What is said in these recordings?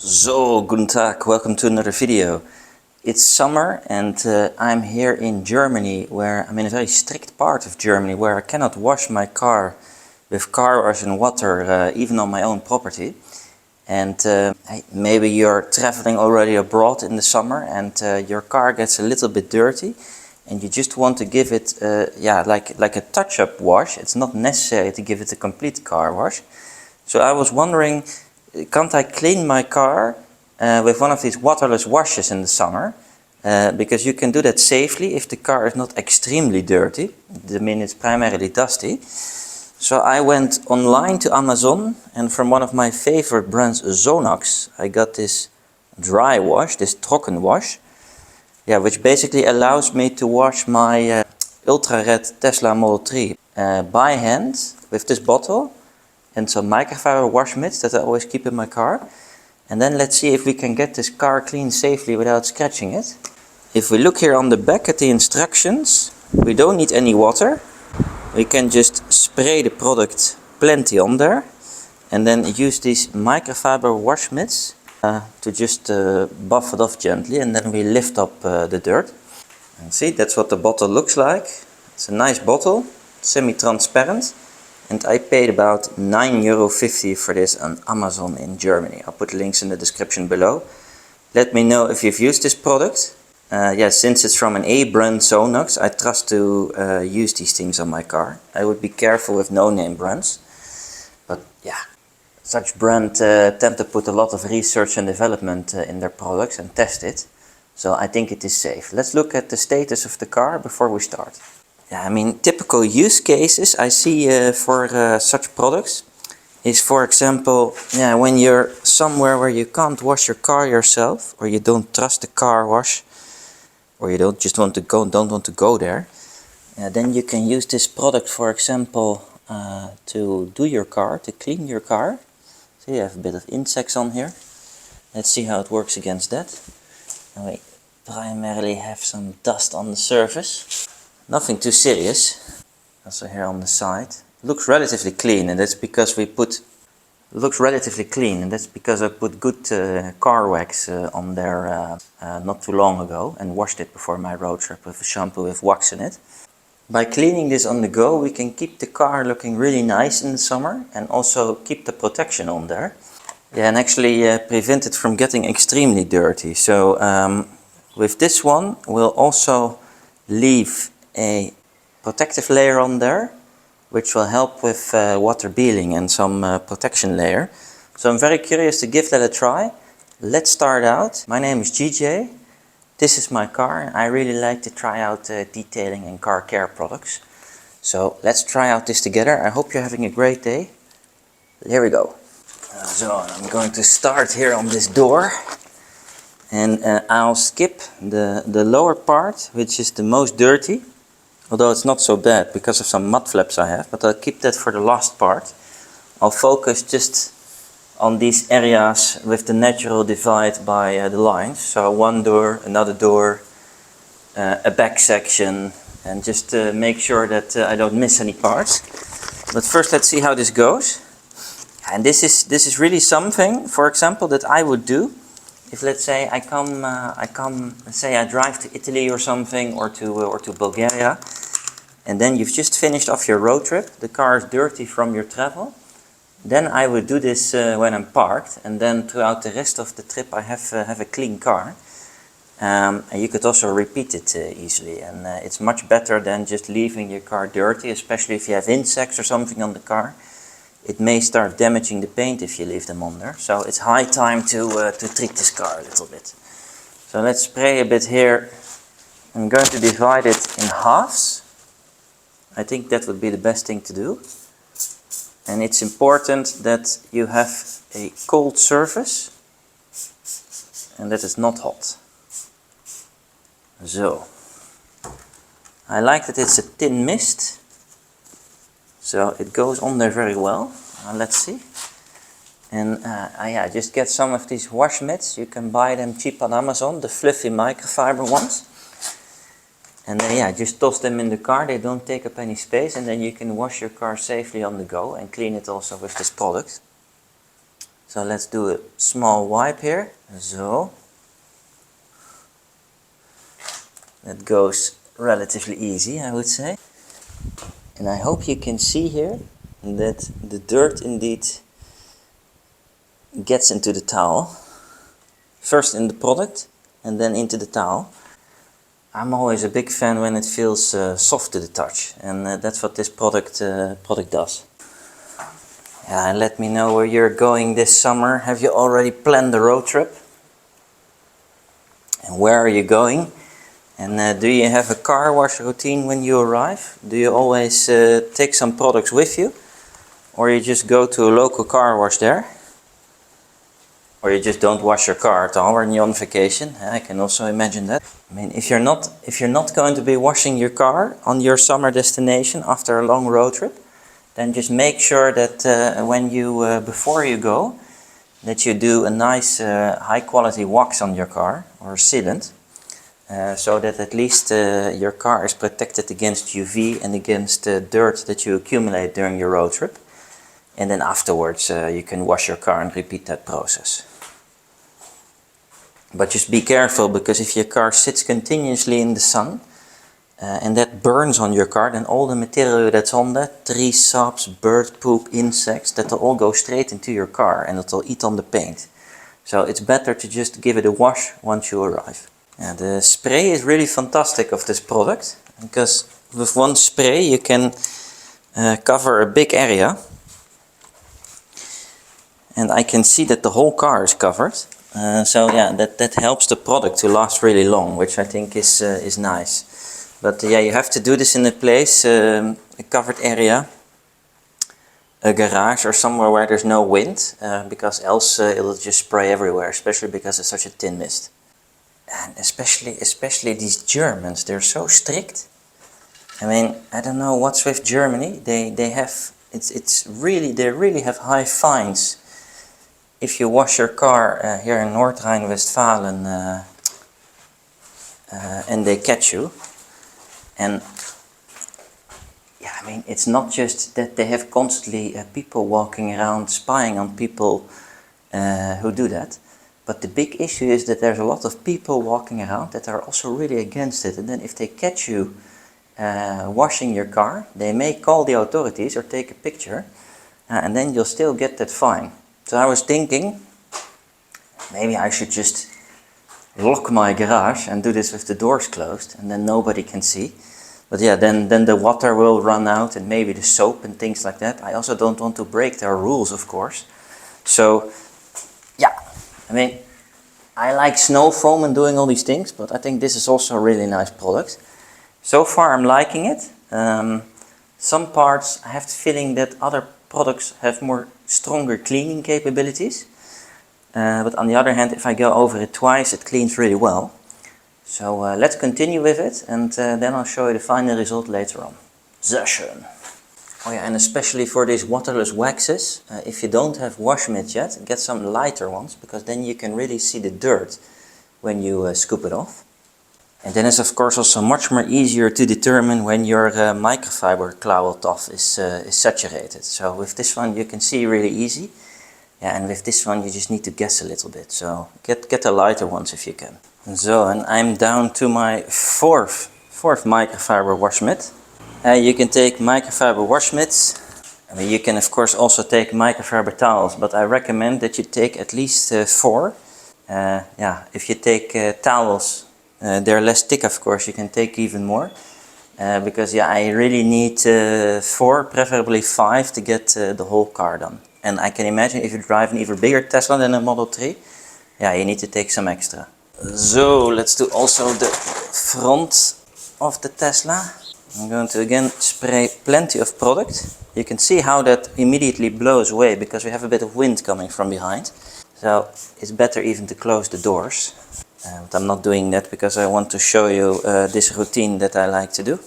So, guten Tag, welcome to another video. It's summer and I'm here in Germany, where I'm in a very strict part of Germany where I cannot wash my car with car wash and water, even on my own property. And maybe you're traveling already abroad in the summer and your car gets a little bit dirty and you just want to give it like a touch-up wash. It's not necessary to give it a complete car wash. So I was wondering, can't I clean my car with one of these waterless washes in the summer? Because you can do that safely if the car is not extremely dirty. I mean, it's primarily dusty. So I went online to Amazon, and from one of my favorite brands, Sonax, I got this dry wash, this trocken wash. Yeah, which basically allows me to wash my ultra red Tesla Model 3 by hand with this bottle and some microfiber wash mitts that I always keep in my car. And then let's see if we can get this car clean safely without scratching it. If we look here on the back at the instructions, we don't need any water. We can just spray the product plenty on there and then use these microfiber wash mitts to just buff it off gently, and then we lift up the dirt. And see, that's what the bottle looks like. It's a nice bottle, semi-transparent. And I paid about €9.50 for this on Amazon in Germany. I'll put links in the description below. Let me know if you've used this product. Since it's from an A brand, Sonax, I trust to use these things on my car. I would be careful with no-name brands. But yeah, such brands tend to put a lot of research and development in their products and test it. So I think it is safe. Let's look at the status of the car before we start. Yeah, I mean, typical use cases I see for such products is, for example, when you're somewhere where you can't wash your car yourself, or you don't trust the car wash, or you don't want to go there, then you can use this product, for example, to do your car, to clean your car. So you have a bit of insects on here. Let's see how it works against that. And we primarily have some dust on the surface. Nothing too serious. Also here on the side. It looks relatively clean, and that's because I put good car wax on there not too long ago and washed it before my road trip with a shampoo with wax in it. By cleaning this on the go, we can keep the car looking really nice in the summer and also keep the protection on there. Yeah, and actually prevent it from getting extremely dirty. So with this one, we'll also leave a protective layer on there, which will help with water beading and some protection layer. So I'm very curious to give that a try. Let's start out. My name is GJ. This is my car, and I really like to try out detailing and car care products. So let's try out this together. I hope you're having a great day. Here we go. So I'm going to start here on this door. And I'll skip the lower part, which is the most dirty. Although it's not so bad because of some mud flaps I have, but I'll keep that for the last part. I'll focus just on these areas with the natural divide by the lines. So one door, another door, a back section, and just make sure that I don't miss any parts. But first let's see how this goes. And this is really something, for example, that I would do if, let's say, let's say I drive to Italy or something, or to Bulgaria, and then you've just finished off your road trip. The car is dirty from your travel. Then I would do this when I'm parked, and then throughout the rest of the trip I have a clean car. And you could also repeat it easily, and it's much better than just leaving your car dirty, especially if you have insects or something on the car. It may start damaging the paint if you leave them on there. So it's high time to treat this car a little bit. So let's spray a bit here. I'm going to divide it in halves. I think that would be the best thing to do. And it's important that you have a cold surface and that it's not hot. So, I like that it's a thin mist. So it goes on there very well. Let's see. And just get some of these wash mitts. You can buy them cheap on Amazon, the fluffy microfiber ones. And then just toss them in the car. They don't take up any space, and then you can wash your car safely on the go and clean it also with this product. So let's do a small wipe here. So that goes relatively easy, I would say. And I hope you can see here that the dirt indeed gets into the towel. First in the product and then into the towel. I'm always a big fan when it feels soft to the touch, and that's what this product does. Yeah, and let me know where you're going this summer. Have you already planned the road trip? And where are you going? And do you have a car wash routine when you arrive? Do you always take some products with you? Or you just go to a local car wash there? Or you just don't wash your car at all when you're on vacation? I can also imagine that. I mean, if you're not going to be washing your car on your summer destination after a long road trip, then just make sure that before you go, that you do a nice high quality wax on your car or sealant, so that at least your car is protected against UV and against dirt that you accumulate during your road trip. And then afterwards you can wash your car and repeat that process. But just be careful, because if your car sits continuously in the sun and that burns on your car, then all the material that's on that, tree saps, bird poop, insects, that'll all go straight into your car and it'll eat on the paint. So it's better to just give it a wash once you arrive. Yeah, the spray is really fantastic of this product, because with one spray you can cover a big area. And I can see that the whole car is covered. So yeah, that helps the product to last really long, which I think is nice. But yeah, you have to do this in a place, a covered area, a garage or somewhere where there's no wind, because else it'll just spray everywhere, especially because it's such a thin mist. And especially these Germans, they're so strict. I mean, I don't know what's with Germany. They really have high fines if you wash your car here in North Rhine-Westphalen and they catch you. And yeah, I mean, it's not just that they have constantly people walking around spying on people who do that, but the big issue is that there's a lot of people walking around that are also really against it. And then if they catch you washing your car, they may call the authorities or take a picture, and then you'll still get that fine. So I was thinking, maybe I should just lock my garage and do this with the doors closed, and then nobody can see. But yeah, then the water will run out, and maybe the soap and things like that. I also don't want to break their rules, of course. So yeah, I mean, I like snow foam and doing all these things, but I think this is also a really nice product. So far I'm liking it. Some parts I have the feeling that other products have more stronger cleaning capabilities. But on the other hand, if I go over it twice, it cleans really well. So let's continue with it, and then I'll show you the final result later on. Sehr schön. Oh yeah, and especially for these waterless waxes, if you don't have wash mitt yet, get some lighter ones, because then you can really see the dirt when you scoop it off. And then it's of course also much more easier to determine when your microfiber cloud tough is saturated. So with this one you can see really easy. Yeah, and with this one you just need to guess a little bit. So get the lighter ones if you can. So, and I'm down to my fourth microfiber wash mitt. You can take microfiber wash mitts. I mean, you can of course also take microfiber towels, but I recommend that you take at least 4. Yeah, if you take towels, they're less thick, of course, you can take even more. Because yeah, I really need 4, preferably 5, to get the whole car done. And I can imagine if you drive an even bigger Tesla than a Model 3, yeah, you need to take some extra. So let's do also the front of the Tesla. I'm going to again spray plenty of product. You can see how that immediately blows away, because we have a bit of wind coming from behind. So it's better even to close the doors. But I'm not doing that because I want to show you this routine that I like to do.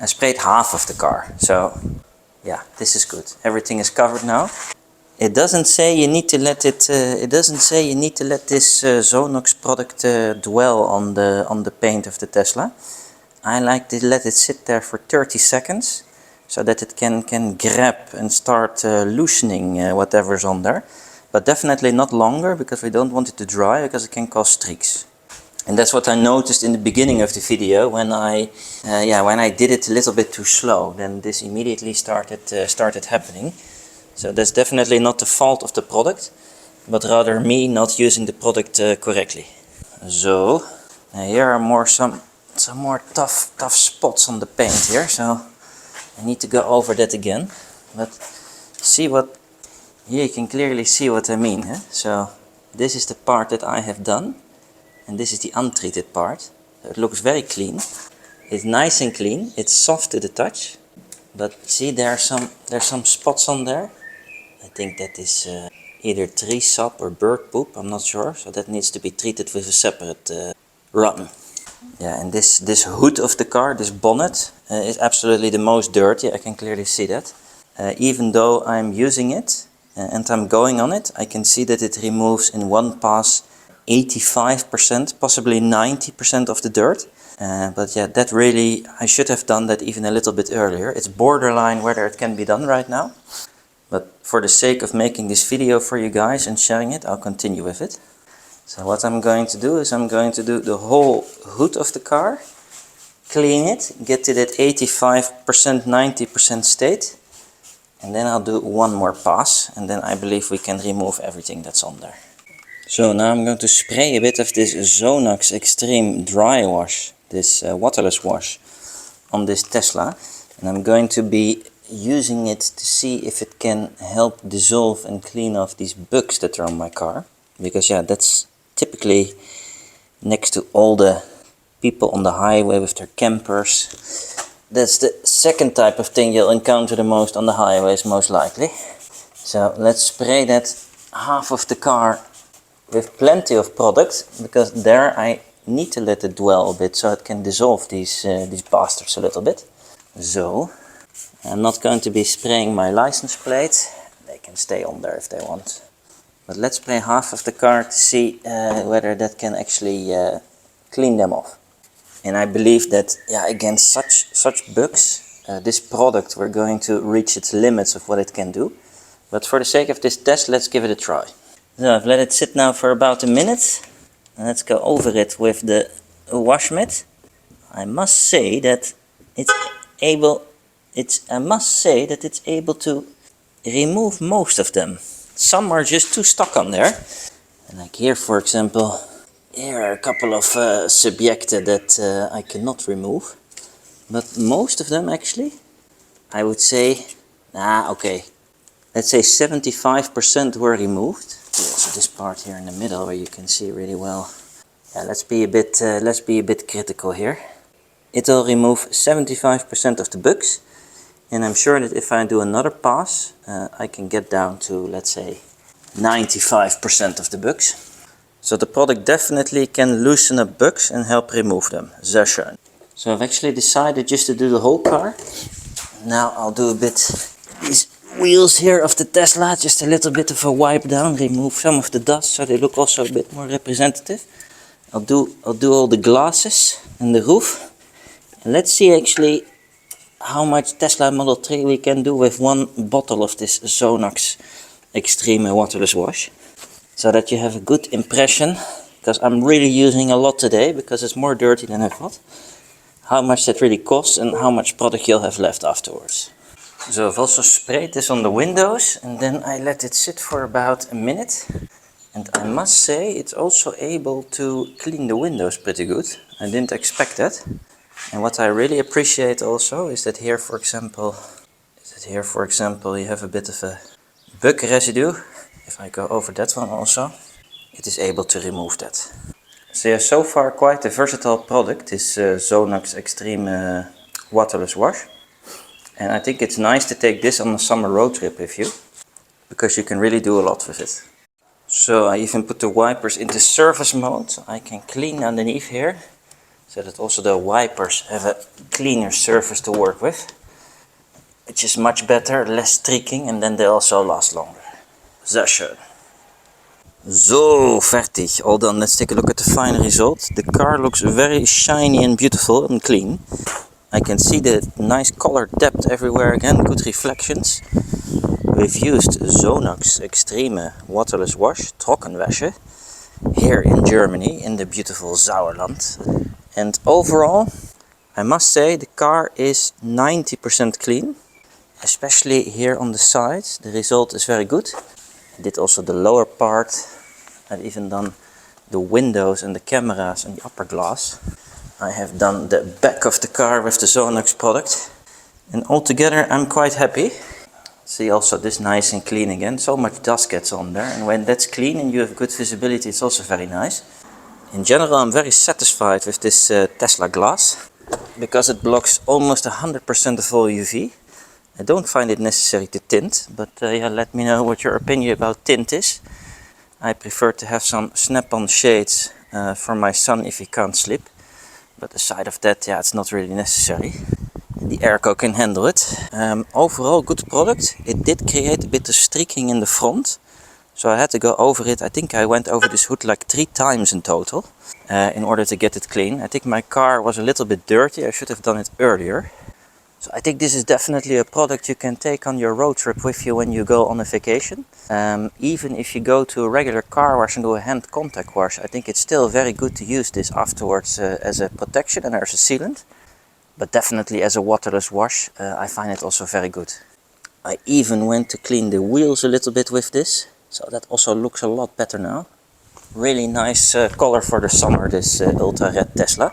I sprayed half of the car, so yeah, this is good. Everything is covered now. It doesn't say you need to let it. It doesn't say you need to let this Sonax product dwell on the paint of the Tesla. I like to let it sit there for 30 seconds, so that it can grab and start loosening whatever's on there. but definitely not longer, because we don't want it to dry, because it can cause streaks. And that's what I noticed in the beginning of the video when I did it a little bit too slow. Then this immediately started happening. So that's definitely not the fault of the product, but rather me not using the product correctly. So here are some more tough spots on the paint here. So I need to go over that again. But here you can clearly see what I mean. So this is the part that I have done. And this is the untreated part. It looks very clean. It's nice and clean. It's soft to the touch. But see, there's some spots on there. I think that is either tree sap or bird poop. I'm not sure. So that needs to be treated with a separate run. Yeah, and this hood of the car, this bonnet, is absolutely the most dirty. I can clearly see that. Even though I'm using it and I'm going on it, I can see that it removes in one pass 85%, possibly 90% of the dirt. But yeah, that really, I should have done that even a little bit earlier. It's borderline whether it can be done right now. But for the sake of making this video for you guys and sharing it, I'll continue with it. So what I'm going to do is I'm going to do the whole hood of the car, clean it, get to that 85%, 90% state. And then I'll do one more pass, and then I believe we can remove everything that's on there. So now I'm going to spray a bit of this Sonax Xtreme dry wash, this waterless wash, on this Tesla. And I'm going to be using it to see if it can help dissolve and clean off these bugs that are on my car. Because yeah, that's typically next to all the people on the highway with their campers. That's the second type of thing you'll encounter the most on the highways, most likely. So let's spray that half of the car with plenty of product, because there I need to let it dwell a bit so it can dissolve these bastards a little bit. So I'm not going to be spraying my license plate. They can stay on there if they want. But let's spray half of the car to see whether that can actually clean them off. And I believe that against such bugs, this product we're going to reach its limits of what it can do. But for the sake of this test, let's give it a try. So I've let it sit now for about a minute. And let's go over it with the wash mitt. I must say that it's able to remove most of them. Some are just too stuck on there. And like here, for example, here are a couple of subjecten that I cannot remove. But most of them actually, I would say, okay. Let's say 75% were removed. Also this part here in the middle where you can see really well. Yeah, let's be a bit critical here. It'll remove 75% of the bugs, and I'm sure that if I do another pass, I can get down to, let's say, 95% of the bugs. So the product definitely can loosen up bugs and help remove them. Sehr schön. So I've actually decided just to do the whole car. Now I'll do a bit these wheels here of the Tesla, just a little bit of a wipe down, remove some of the dust so they look also a bit more representative. I'll do all the glasses and the roof. And let's see actually how much Tesla Model 3 we can do with one bottle of this Sonax Xtreme waterless wash. So that you have a good impression, because I'm really using a lot today, because it's more dirty than I thought. How much that really costs and how much product you'll have left afterwards. So I've also sprayed this on the windows, and then I let it sit for about a minute. And I must say it's also able to clean the windows pretty good. I didn't expect that. And what I really appreciate also is that here, for example, you have a bit of a bug residue. If I go over that one also, it is able to remove that. So yeah, so far quite a versatile product, this Sonax Xtreme waterless wash. And I think it's nice to take this on a summer road trip with you, because you can really do a lot with it. So I even put the wipers into surface mode, so I can clean underneath here, so that also the wipers have a cleaner surface to work with, which is much better, less streaking, and then they also last longer. Sehr schön. So, fertig, all done. Let's take a look at the final result. The car looks very shiny and beautiful and clean. I can see the nice color depth everywhere again, good reflections. We've used Sonax Xtreme Waterless Wash, Trockenwäsche, here in Germany in the beautiful Sauerland. And overall, I must say the car is 90% clean, especially here on the sides. The result is very good. I did also the lower part. I've even done the windows and the cameras and the upper glass. I have done the back of the car with the Sonax product. And altogether I'm quite happy. See also this nice and clean again. So much dust gets on there, and when that's clean and you have good visibility, it's also very nice. In general, I'm very satisfied with this Tesla glass, because it blocks almost 100% of all UV. I don't find it necessary to tint, but yeah, let me know what your opinion about tint is. I prefer to have some snap-on shades for my son if he can't sleep. But aside of that, yeah, it's not really necessary. The airco can handle it. Overall, good product. It did create a bit of streaking in the front. So I had to go over it. I think I went over this hood like 3 times in total in order to get it clean. I think my car was a little bit dirty. I should have done it earlier. So I think this is definitely a product you can take on your road trip with you when you go on a vacation. Even if you go to a regular car wash and do a hand contact wash, I think it's still very good to use this afterwards as a protection and as a sealant. But definitely as a waterless wash, I find it also very good. I even went to clean the wheels a little bit with this. So that also looks a lot better now. Really nice color for the summer, this ultra red Tesla.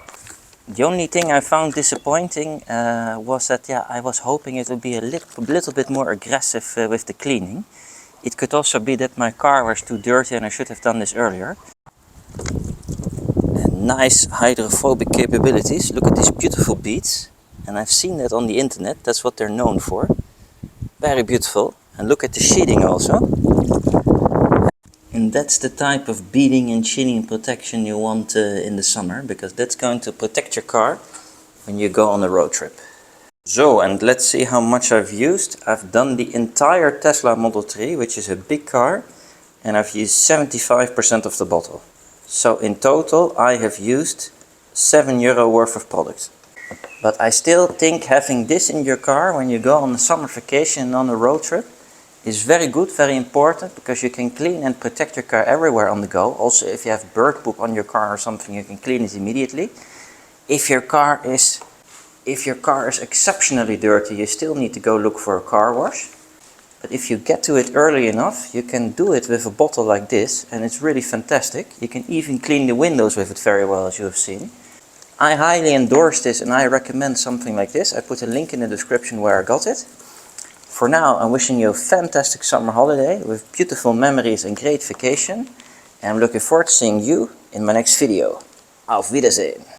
The only thing I found disappointing was that, yeah, I was hoping it would be a little bit more aggressive with the cleaning. It could also be that my car was too dirty and I should have done this earlier. And nice hydrophobic capabilities. Look at these beautiful beads. And I've seen that on the internet, that's what they're known for. Very beautiful. And look at the sheeting also. And that's the type of beading and sheeting protection you want in the summer, because that's going to protect your car when you go on a road trip. So, and let's see how much I've used. I've done the entire Tesla Model 3, which is a big car, and I've used 75% of the bottle. So in total I have used €7 worth of product. But I still think having this in your car when you go on a summer vacation and on a road trip is very good, very important, because you can clean and protect your car everywhere on the go. Also, if you have bird poop on your car or something, you can clean it immediately. If your car is exceptionally dirty, you still need to go look for a car wash. But if you get to it early enough, you can do it with a bottle like this, and it's really fantastic. You can even clean the windows with it very well, as you have seen. I highly endorse this and I recommend something like this. I put a link in the description where I got it. For now, I'm wishing you a fantastic summer holiday with beautiful memories and great vacation. And I'm looking forward to seeing you in my next video. Auf Wiedersehen!